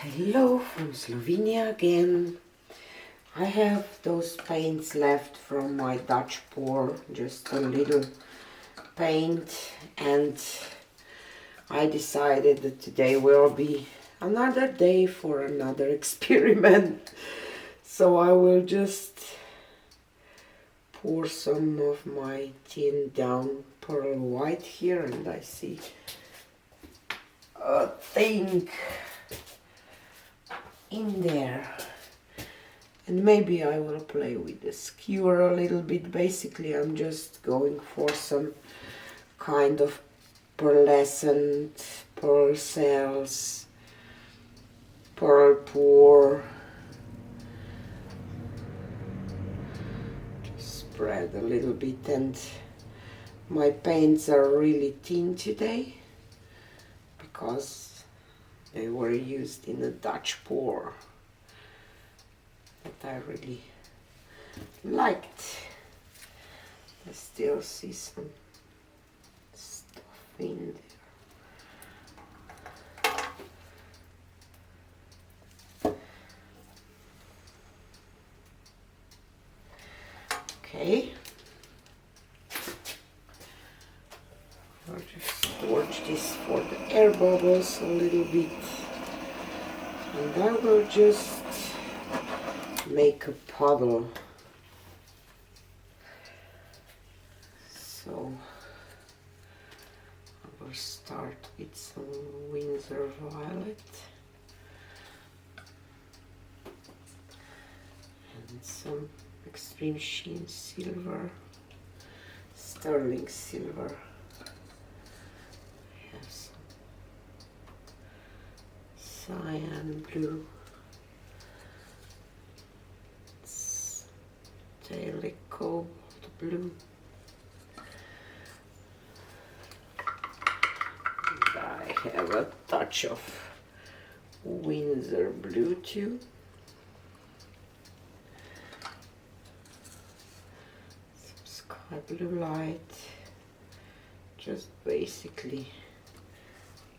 Hello from Slovenia again. I have those paints left from my Dutch pour, just a little paint, and I decided that today will be another day for another experiment. So I will just pour some of my tin down pearl white here, and I see a thing in there, and maybe I will play with the skewer a little bit. Basically I'm just going for some kind of pearlescent pearl cells, pearl pour, just spread a little bit. And my paints are really thin today because they were used in a Dutch pour that I really liked. I still see some stuff in there. Okay. I'll just torch this for the air bubbles a little bit, and I will just make a puddle. So I will start with some Windsor Violet and some Extreme Sheen Silver, Sterling Silver. Cyan blue, Sterling Cobalt blue, and I have a touch of Windsor blue too. Some sky blue light, just basically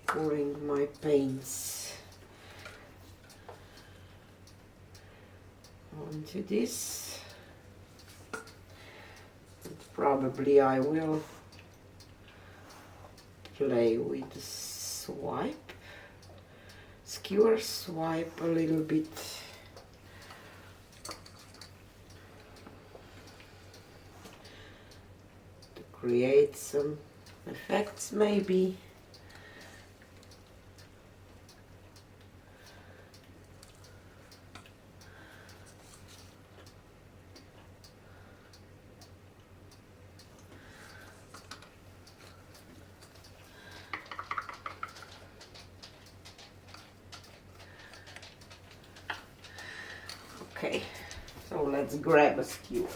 pouring my paints onto this, and probably I will play with the skewer swipe a little bit to create some effects maybe. Okay, so let's grab a skewer.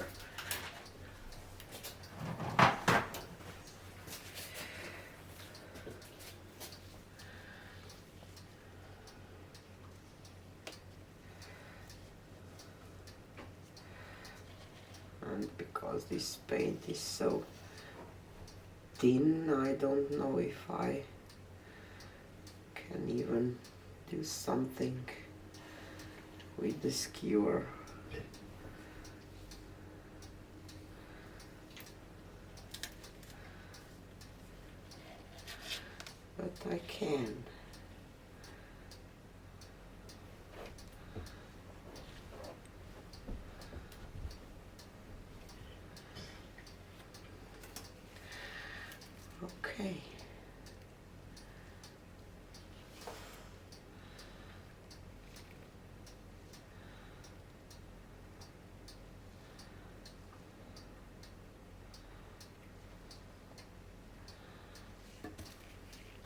And because this paint is so thin, I don't know if I can even do something with the skewer. But I can. Okay.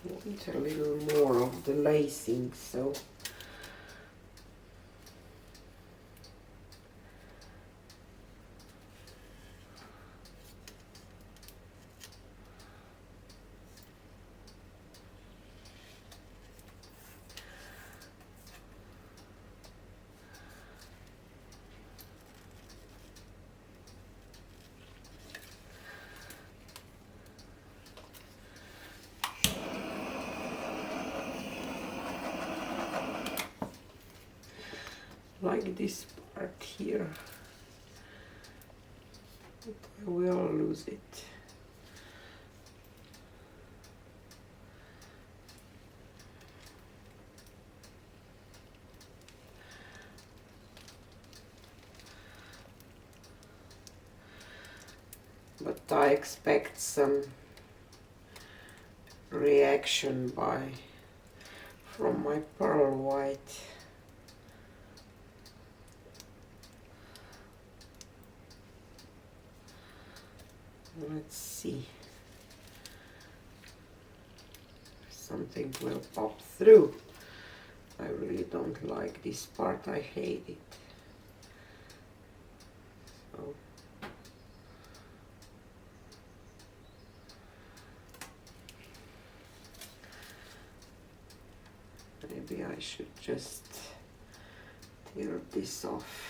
Want a little more of the lacing, so like this part here. But I will lose it. But I expect some reaction from my pearl white. Let's see. Something will pop through. I really don't like this part, I hate it. So maybe I should just tear this off.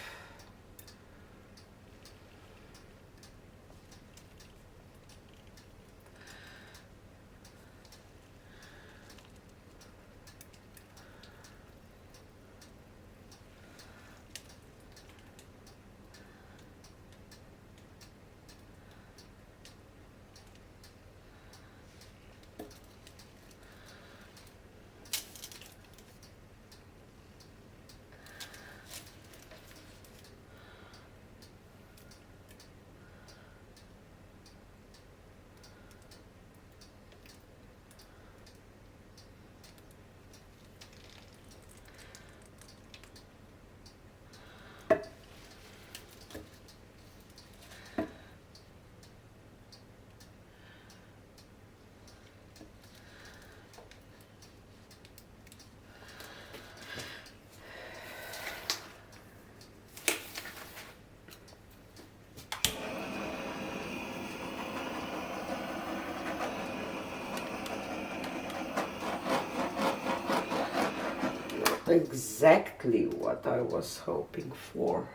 Exactly what I was hoping for.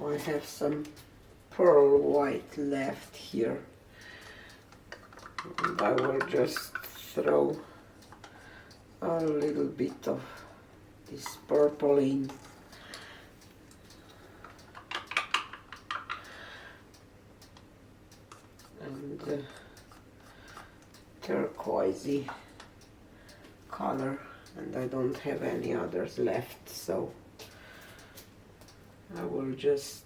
I have some pearl white left here, and I will just throw a little bit of this purple in. And turquoisey color, and I don't have any others left, so I will just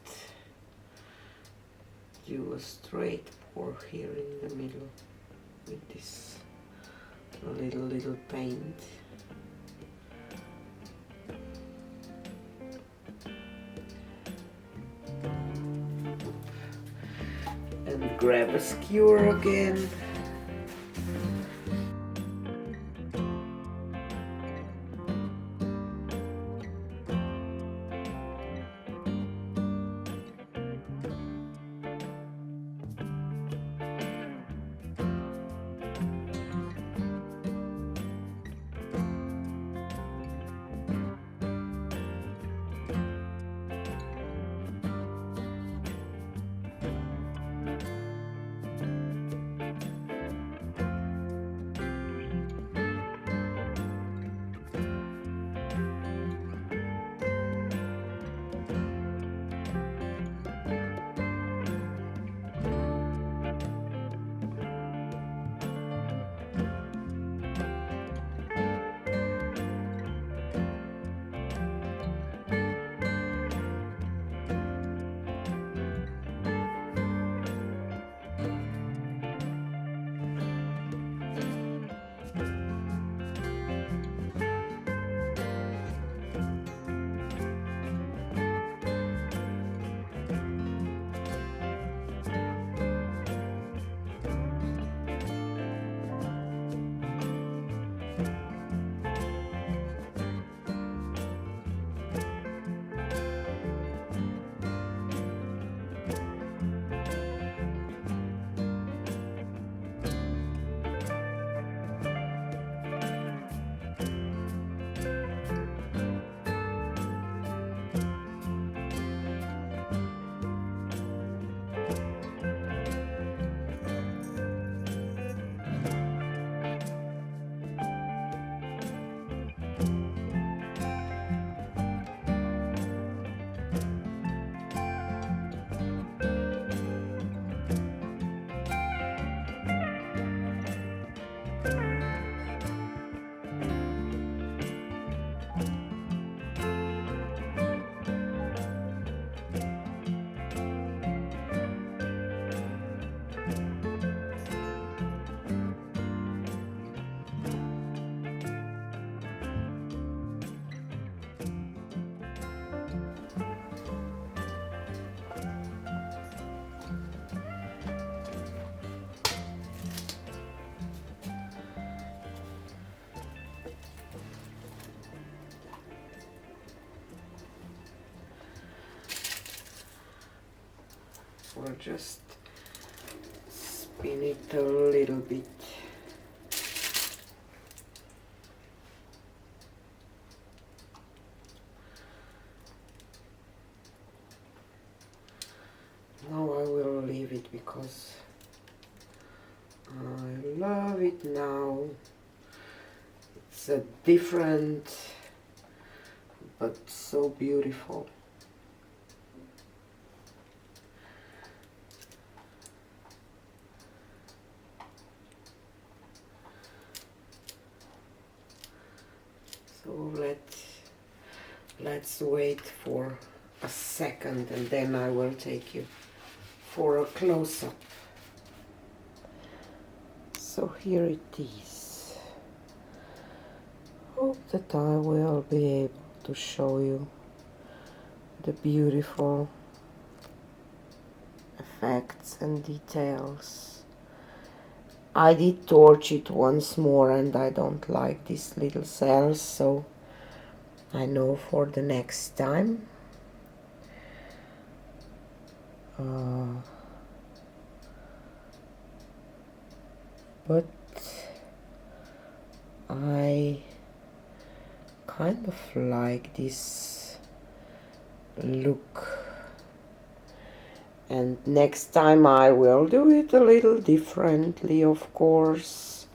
do a straight pour here in the middle with this little paint. And grab a skewer again. will just spin it a little bit. Now I will leave it because I love it now. It's a different but so beautiful. So let's wait for a second and then I will take you for a close-up. So here it is. Hope that I will be able to show you the beautiful effects and details. I did torch it once more and I don't like these little cells, so I know for the next time. But I kind of like this look, and next time I will do it a little differently, of course.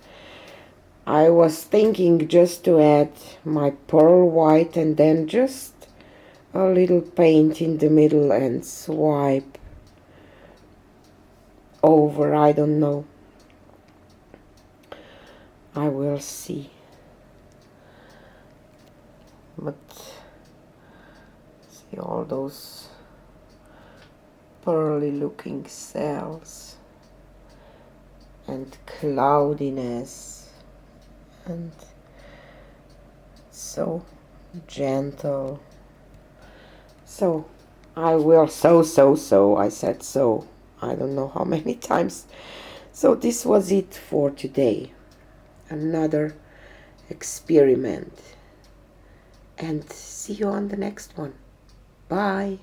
I was thinking just to add my pearl white and then just a little paint in the middle and swipe over, I don't know. I will see. But see all those pearly looking cells and cloudiness and so gentle. So I will I said so I don't know how many times. So this was it for today. Another experiment, and see you on the next one. Bye.